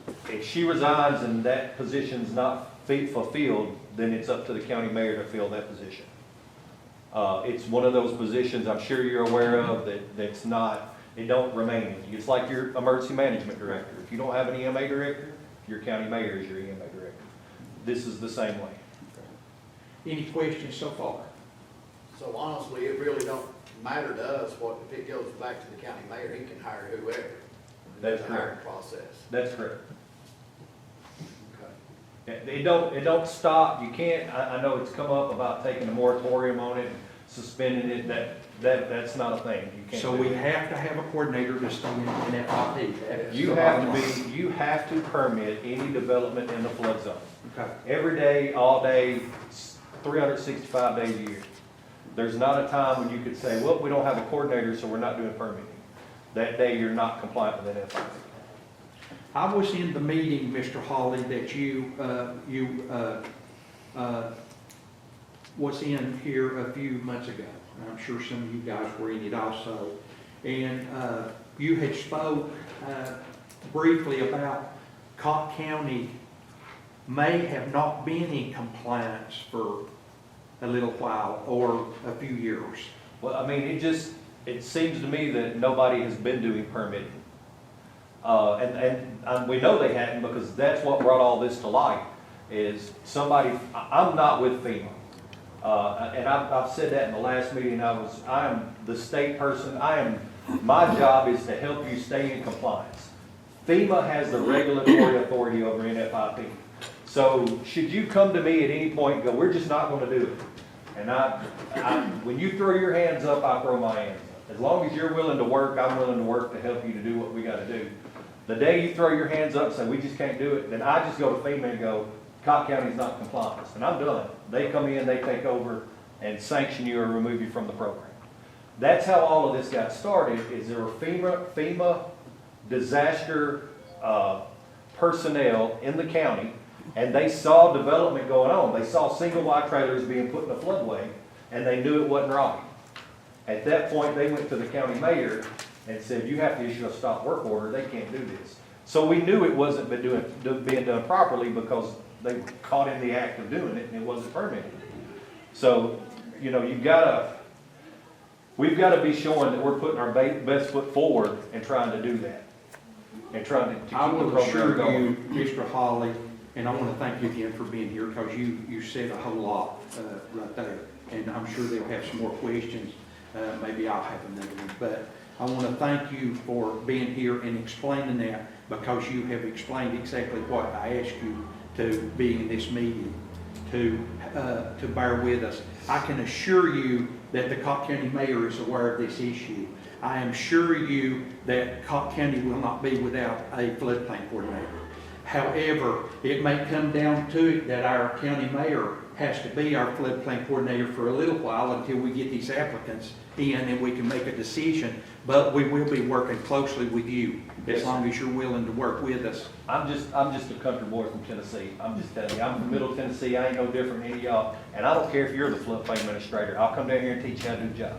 it. If she resigns and that position's not fulfilled, then it's up to the county mayor to fill that position. It's one of those positions I'm sure you're aware of it don't remain. It's like your emergency management director. If you don't have an EMA director, your county mayor is your EMA director. This is the same way. Any questions so far? So honestly, it really don't matter to us if it goes back to the county mayor, he can hire whoever. That's The hiring correct. process. That's correct. Okay. It don't stop, you can't, I know it's come up about taking a moratorium on it, suspending it, that's not a thing. You can't So do we that. have to have a coordinator to stay in FIP. That's You the have bottom to line. you have to permit any development in the flood zone. Okay. Every day, all day, 365 days a year. There's not a time when you could say, well, we don't have a coordinator, so we're not doing permitting. That day, you're not compliant with NFIP. I was in the meeting, Mr. Hawley, that you was in here a few months ago. And I'm sure some of you guys were in it also. And you had spoke briefly about Cocke County may have not been in compliance for a little while or a few years. Well, I mean, it seems to me that nobody has been doing permitting. And we know they hadn't, because that's what brought all this to light, is somebody, I'm not with FEMA. And I've said that in the last meeting, I am the state person, my job is to help you stay in compliance. FEMA has the regulatory authority over NFIP. So should you come to me at any point and go, we're just not gonna do it. And when you throw your hands up, I throw my hands up. As long as you're willing to work, I'm willing to work to help you to do what we gotta do. The day you throw your hands up and say, we just can't do it, then I just go to FEMA and go, Cocke County's not compliant, and I'm done. They come in, they take over and sanction you or remove you from the program. That's how all of this got started, is there were FEMA disaster personnel in the county, and they saw development going on. They saw single wide trailers being put in a floodway, and they knew it wasn't right. At that point, they went to the county mayor and said, you have to issue a stop work order, they can't do this. So we knew it wasn't being done properly, because they were caught in the act of doing it and it wasn't permitted. So, you know, we've got to be showing that we're putting our best foot forward and trying to do that. And trying to keep I the will program assure going. you, Mr. Hawley, and I want to thank you again for being here, because you said a whole lot right there. And I'm sure they'll have some more questions. Maybe I'll have another one. But I want to thank you for being here and explaining that, because you have explained exactly what I asked you to be in this meeting, to bear with us. I can assure you that the Cocke County Mayor is aware of this issue. I am sure you that Cocke County will not be without a floodplain coordinator. However, it may come down to it that our county mayor has to be our floodplain coordinator for a little while until we get these applicants in and we can make a decision. But we will be working closely with you as long as you're willing to work with us. I'm just a country boy from Tennessee. I'm just telling you, I'm from Middle Tennessee. I ain't no different than any of y'all. And I don't care if you're the floodplain administrator. I'll come down here and teach you how to do the job.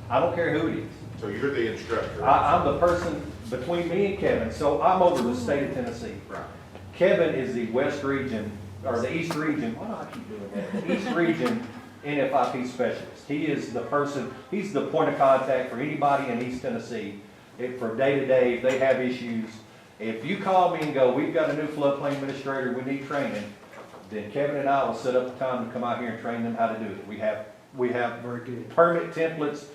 I don't care who it is. So you're the instructor? I'm the person between me and Kevin. So I'm over the state of Tennessee. Right. Kevin is the West Region, or the East Region. Why do I keep doing that? The East Region NFIP specialist. He is the person, he's the point of contact for anybody in East Tennessee for day to day, if they have issues. If you call me and go, we've got a new floodplain administrator, we need training, then Kevin and I will set up the time to come out here and train them how to do it. We have Very good. permit templates,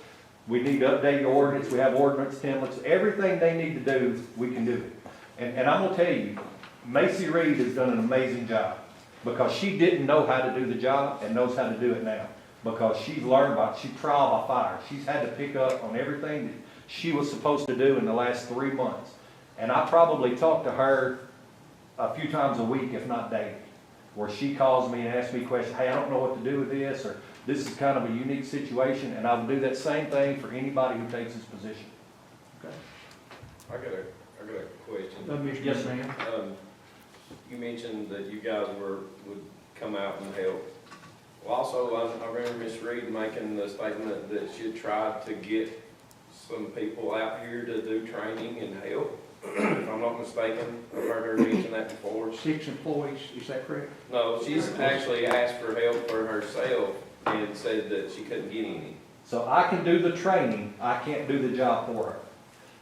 we need to update your ordinance, we have ordinance templates, everything they need to do, we can do it. And I'm gonna tell you, Macy Reed has done an amazing job, because she didn't know how to do the job and knows how to do it now. Because she's learned she trial by fire. She's had to pick up on everything that she was supposed to do in the last 3 months. And I probably talk to her a few times a week, if not daily, where she calls me and asks me questions, hey, I don't know what to do with this, or this is kind of a unique situation, and I will do that same thing for anybody who takes this position. Okay. I got a question. Mr. Yes, Sam. You mentioned that you guys would come out and help. Well, also, I remember Ms. Reed making the statement that she had tried to get some people out here to do training and help. If I'm not mistaken, I've heard her mention that before. 6 employees, is that correct? No, she's actually asked for help for herself and said that she couldn't get any. So I can do the training, I can't do the job for her.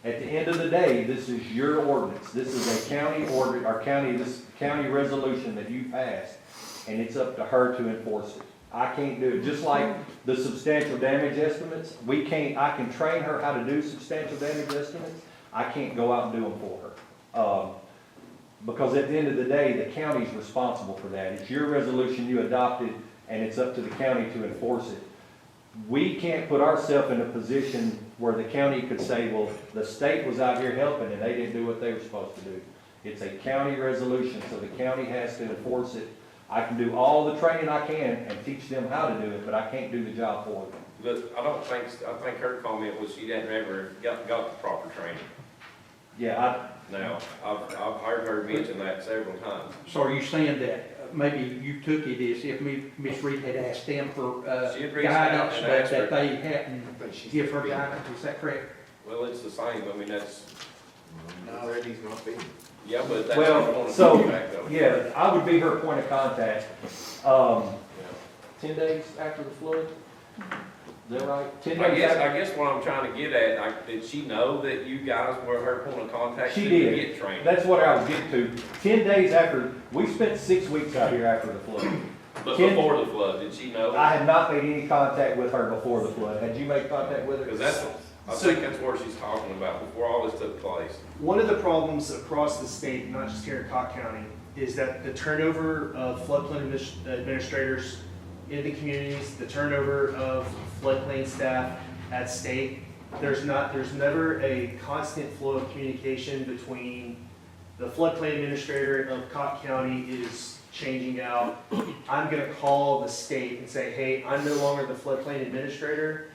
At the end of the day, this is your ordinance. This is a county order, or this county resolution that you passed, and it's up to her to enforce it. I can't do it. Just like the substantial damage estimates, I can train her how to do substantial damage estimates. I can't go out and do them for her. Because at the end of the day, the county's responsible for that. It's your resolution you adopted, and it's up to the county to enforce it. We can't put ourselves in a position where the county could say, well, the state was out here helping and they didn't do what they were supposed to do. It's a county resolution, so the county has to enforce it. I can do all the training I can and teach them how to do it, but I can't do the job for them. But I think her comment was she hadn't ever got the proper training. Yeah, Now, I've heard her mention that several times. So are you saying that maybe you took it as if Ms. Reed had asked them for She had reached out guidance, and but asked her. that they hadn't give her guidance, is that correct? Well, it's the same, I mean, that's, No, that needs not be. yeah, but that's. Well, what I wanna so, get back though. yeah, I would be her point of contact. 10 days after the flood? Is that right? 10 I days guess, after? I guess what I'm trying to get at, like, did she know that you guys were her point of contact? She to did. Get trained? That's what I was getting to. 10 days after, we spent 6 weeks out here after the flood. But 10 before the flood, did she know? I had not made any contact with her before the flood. Had you made contact with her? Because that's, I think that's where she's talking about, before all this took place. One of the problems across the state, not just here in Cocke County, is that the turnover of floodplain administrators in the communities, the turnover of floodplain staff at state, there's never a constant flow of communication between the floodplain administrator of Cocke County is changing out. I'm gonna call the state and say, hey, I'm no longer the floodplain administrator,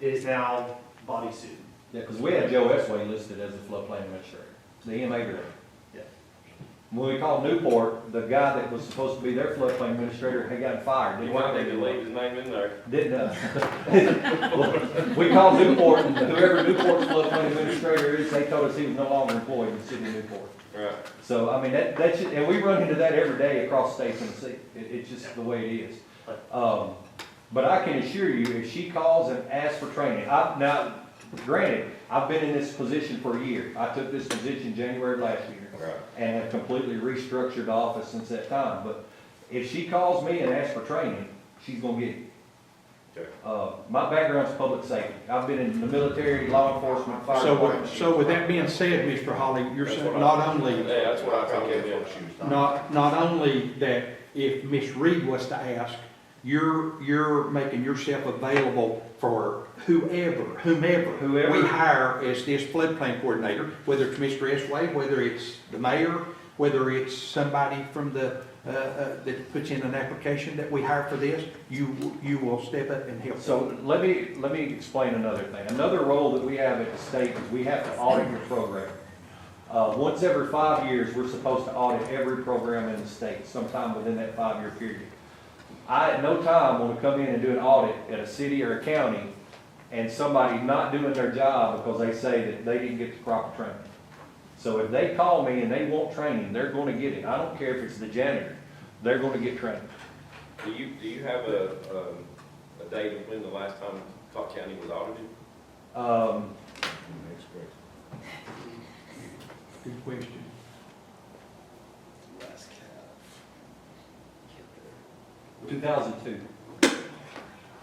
it is now bodysuit. Yeah, because we had Joe Esway listed as a floodplain administrator, the EMA director. Yeah. When we called Newport, the guy that was supposed to be their floodplain administrator had gotten fired. You might need to leave his name in there. Didn't, we called Newport, and whoever Newport's floodplain administrator is, they told us he was no longer employed in the city of Newport. Right. So, I mean, that should, and we run into that every day across state Tennessee. It's just the way it is. But I can assure you, if she calls and asks for training, now, granted, I've been in this position for a year. I took this position January of last year. Right. And have completely restructured the office since that time. But if she calls me and asks for training, she's gonna get it. Okay. My background's public safety. I've been in the military, law enforcement, fire So, department. so with that being said, Mr. Holly, you're That's saying what not only, Yeah, that's what I I think think it that's is. what she was talking about. not only that if Miss Reed was to ask, you're making yourself available for whomever we hire as this floodplain coordinator, whether it's Mr. Esway, whether it's the mayor, whether it's somebody from the, that puts in an application that we hire for this, you will step up and help. So let me explain another thing. Another role that we have at the state is we have to audit your program. Once every 5 years, we're supposed to audit every program in the state, sometime within that 5-year period. I at no time want to come in and do an audit at a city or a county and somebody not doing their job because they say that they didn't get the proper training. So if they call me and they want training, they're going to get it. I don't care if it's the janitor, they're going to get training. Do you have a date of when the last time Cocke County was audited? Next question. Good question. 2002.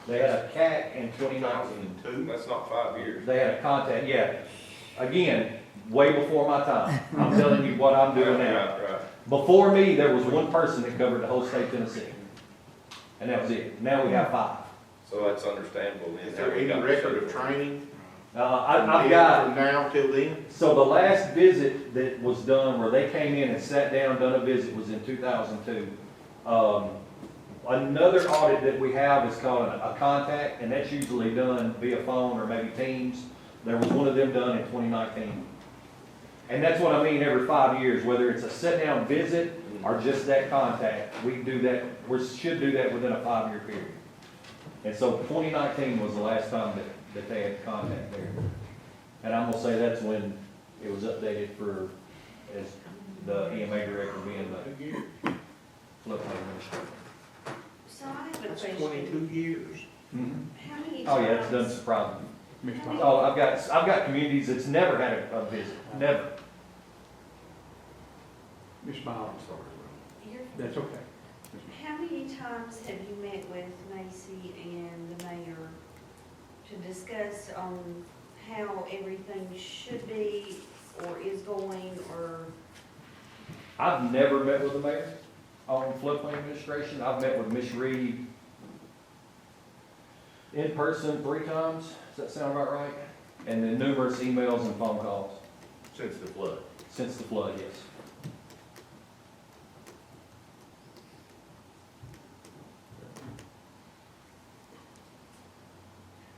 They had a CAC in 2019. 2002? That's not 5 years. They had a contact, yeah. Again, way before my time. I'm telling you what I'm doing now. Right. Before me, there was one person that covered the whole state of Tennessee. And that was it. Now we have 5. So that's understandable then. Is there any record of training? I've got, From now till then? so the last visit that was done, where they came in and sat down, done a visit, was in 2002. Another audit that we have is called a contact, and that's usually done via phone or maybe Teams. There was one of them done in 2019. And that's what I mean, every 5 years, whether it's a sit-down visit or just that contact, we do that, we should do that within a 5-year period. And so 2019 was the last time that they had contact there. And I'm gonna say that's when it was updated for, as the EMA director being the floodplain administrator. So I have a That's question. 22 years. How many times? Oh, yeah, it's done surprisingly. Mr. Holly. Oh, I've got communities that's never had a visit, never. Ms. Miles, You're- that's okay. How many times have you met with Macy and the mayor to discuss on how everything should be or is going, or I've never met with the mayor on floodplain administration. I've met with Miss Reed in person 3 times. Does that sound about right? And then numerous emails and phone calls Since the flood. since the flood, yes.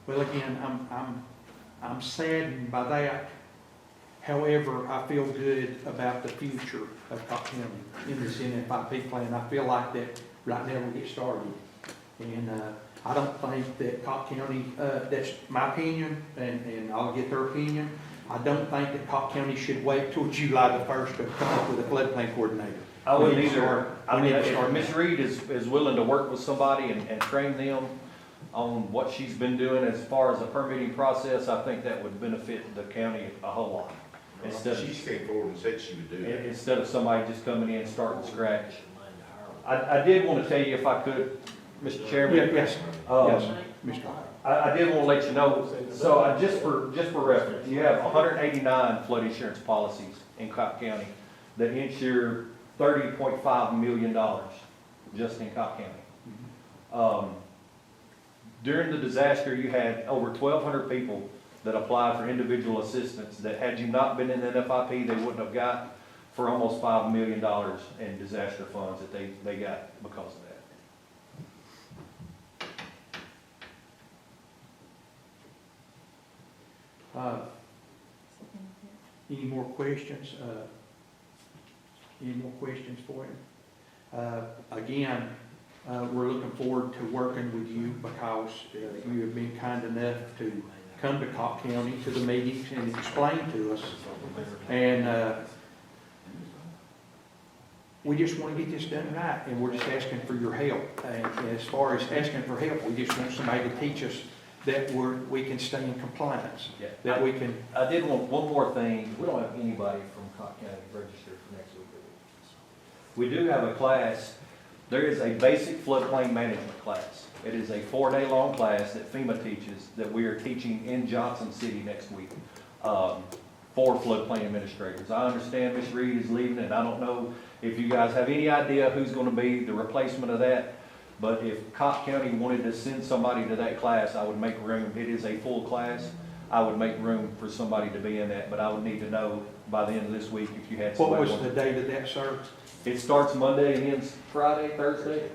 Well, again, I'm saddened by that. However, I feel good about the future of Cocke County in this NFIP plan. I feel like that right now we get started. And, I don't think that Cocke County, that's my opinion, and I'll get their opinion. I don't think that Cocke County should wait till July the 1st to come up with a floodplain coordinator. I wouldn't We need to either. start- I we mean, need to if start Miss now. Reed is willing to work with somebody and train them on what she's been doing as far as the permitting process, I think that would benefit the county a whole lot. Instead She of, came forward and said she would do that. instead of somebody just coming in starting from scratch. I did want to tell you, if I could, Mr. Chairman. Yes, um, yes, Mr. I did want to let you know, so just for reference, you have 189 flood insurance policies in Cocke County that insure $30.5 million just in Cocke County. During the disaster, you had over 1,200 people that applied for individual assistance that had you not been in the NFIP, they wouldn't have got for almost $5 million in disaster funds that they got because of that. Any more questions? Any more questions for him? Again, we're looking forward to working with you because you have been kind enough to come to Cocke County to the meetings and explain to us. And we just want to get this done right, and we're just asking for your help. And as far as asking for help, we just want somebody to teach us that we can stay in compliance, Yeah. that we can. I did want one more thing. We don't have anybody from Cocke County registered for next week. We do have a class. There is a basic floodplain management class. It is a 4-day-long class that FEMA teaches that we are teaching in Johnson City next week for floodplain administrators. I understand Ms. Reed is leaving, and I don't know if you guys have any idea who's going to be the replacement of that. But if Cocke County wanted to send somebody to that class, I would make room. It is a full class. I would make room for somebody to be in that, but I would need to know by the end of this week if you had What somebody. was the date of that, sir? It starts Monday and ends Friday, Thursday.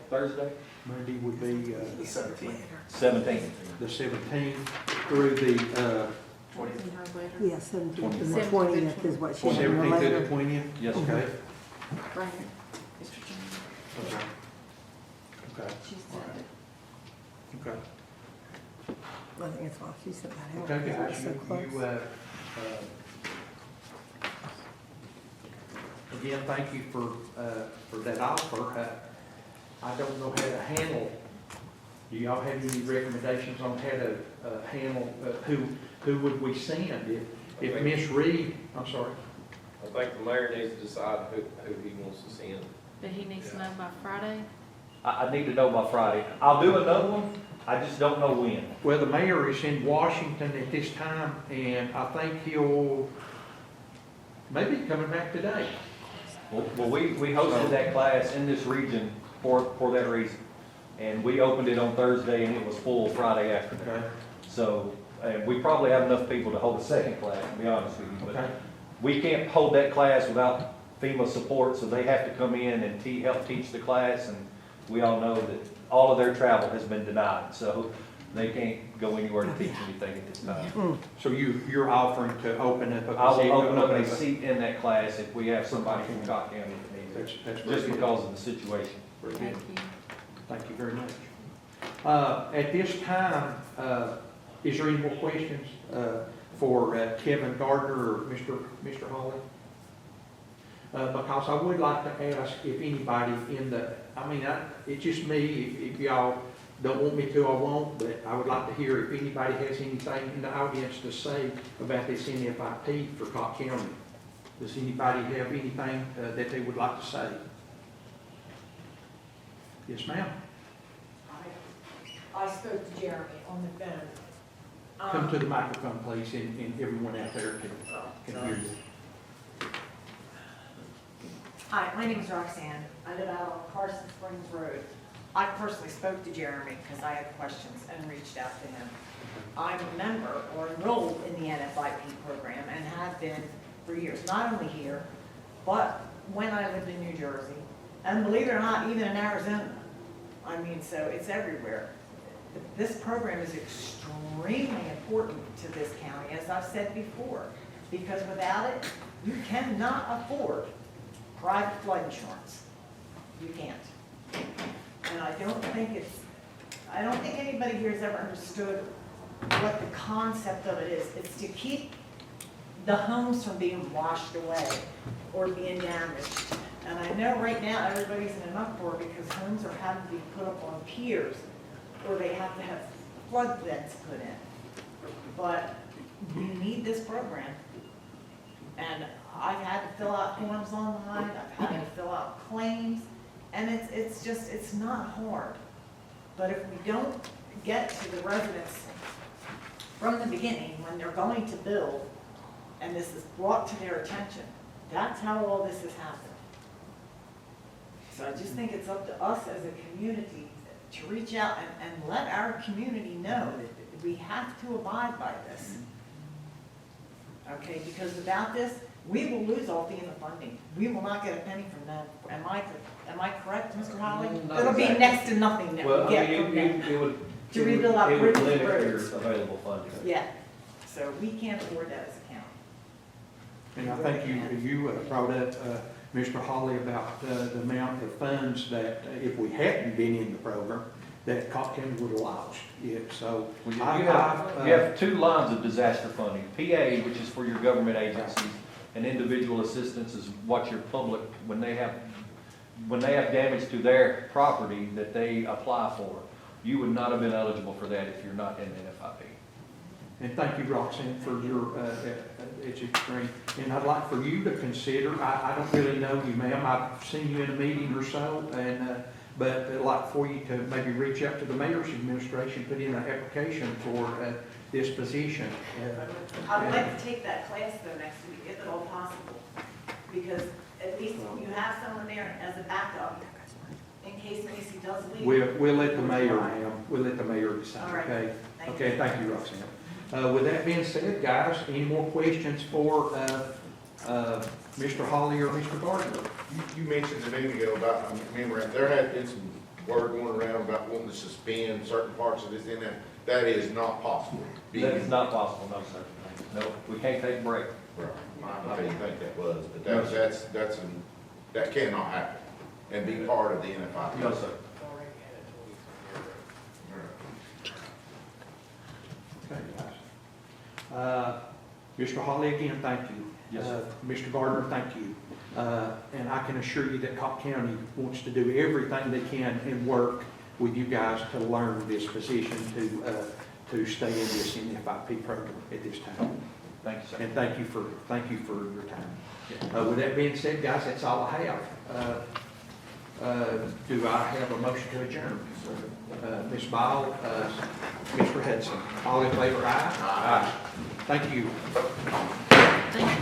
Monday would be The 17th. 17th. the 17th through the Yeah, 17th and the 17th. 20th is what she had in the 17th through the letter. 20th? Yes, Okay. Right here. Mr. Chairman. Okay. Okay. She said it. Okay. I think that's why she said that. Okay, It was guys, so close. again, thank you for that offer. I don't know how to handle, do y'all have any recommendations on how to handle, who would we send? If Miss Reed, I'm sorry. I think the mayor needs to decide who he wants to send. But he needs to know by Friday. I need to know by Friday. I'll do another one. I just don't know when. Well, the mayor is in Washington at this time, and I think he'll maybe coming back today. Well, we hosted that class in this region for that reason. And we opened it on Thursday and it was full Friday afternoon. Okay. So, we probably have enough people to hold a second class, to be honest with you. But Okay. we can't hold that class without FEMA support, so they have to come in and help teach the class. And we all know that all of their travel has been denied, so they can't go anywhere to teach anything at this time. So you're offering to open up a I will position? open up a seat in that class if we have somebody from Cocke County that needs it, That's very just good. because of the situation. Very Thank good. you. Thank you very much. At this time, is there any more questions for Kevin Gardner or Mr. Hawley? Because I would like to ask if anybody it's just me, if y'all don't want me to, I won't, but I would like to hear if anybody has anything in the audience to say about this NFIP for Cocke County. Does anybody have anything that they would like to say? Yes, ma'am. I spoke to Jeremy on the phone. Come to the microphone, please, and everyone out there can hear you. Hi, my name is Roxanne. I live out on Carson Springs Road. I personally spoke to Jeremy because I had questions and reached out to him. I'm a member or enrolled in the NFIP program and have been for years, not only here, but when I lived in New Jersey, and believe it or not, even in Arizona. I mean, so it's everywhere. This program is extremely important to this county, as I've said before, because without it, you cannot afford private flood insurance. You can't. And I don't think anybody here has ever understood what the concept of it is. It's to keep the homes from being washed away or being damaged. And I know right now everybody's in an uproar because homes are having to be put up on piers or they have to have flood vents put in. But you need this program. And I've had to fill out forms online, I've had to fill out claims, and it's not hard. But if we don't get to the residents from the beginning, when they're going to build, and this is brought to their attention, that's how all this has happened. So I just think it's up to us as a community to reach out and let our community know that we have to abide by this. Okay, because without this, we will lose all FEMA funding. We will not get a penny from them. Am I correct, Mr. Holly? Not It'll be exactly. next to nothing that Well, we I get mean, from them. it would. To rebuild our It would bridges and limit your roads. available funding. Yeah, so we can't afford that as a county. And I think you brought up, Mr. Hawley, about the amount of funds that if we hadn't been in the program, that Cocke County would have lost. Yeah, so Well, I've, you have two lines of disaster funding. PA, which is for your government agencies, and individual assistance is what your public, when they have damage to their property that they apply for. You would not have been eligible for that if you're not in the NFIP. And thank you, Roxanne, for your, it's extreme. And I'd like for you to consider, I don't really know you, ma'am, I've seen you in a meeting or so, and, but I'd like for you to maybe reach out to the mayor's administration, put in an application for this position. I would like to take that class though next week, if at all possible, because at least you have someone there as a backup in case Macy does leave. We'll let the mayor, ma'am, we'll let the mayor decide, All right. okay? Thank you. Okay, thank you, Roxanne. With that being said, guys, any more questions for Mr. Hawley or Mr. Gardner? You mentioned a minute ago about, I remember, there had been some word going around about wanting to suspend certain parts of this in there. That is not possible. That is not possible, no, sir. No, we can't take a break. Right. I didn't think that was, but No, that cannot happen and be part of the NFIP. No, sir. Okay, guys. Mr. Hawley, again, thank you. Yes, sir. Mr. Gardner, thank you. And I can assure you that Cocke County wants to do everything they can and work with you guys to learn this position to stay in this NFIP program at this time. Thank you, sir. And thank you for your time. With that being said, guys, that's all I have. Do I have a motion to adjourn? Ms. Ball, Mr. Hudson, all in favor, aye? Aye. Thank you. Thank you.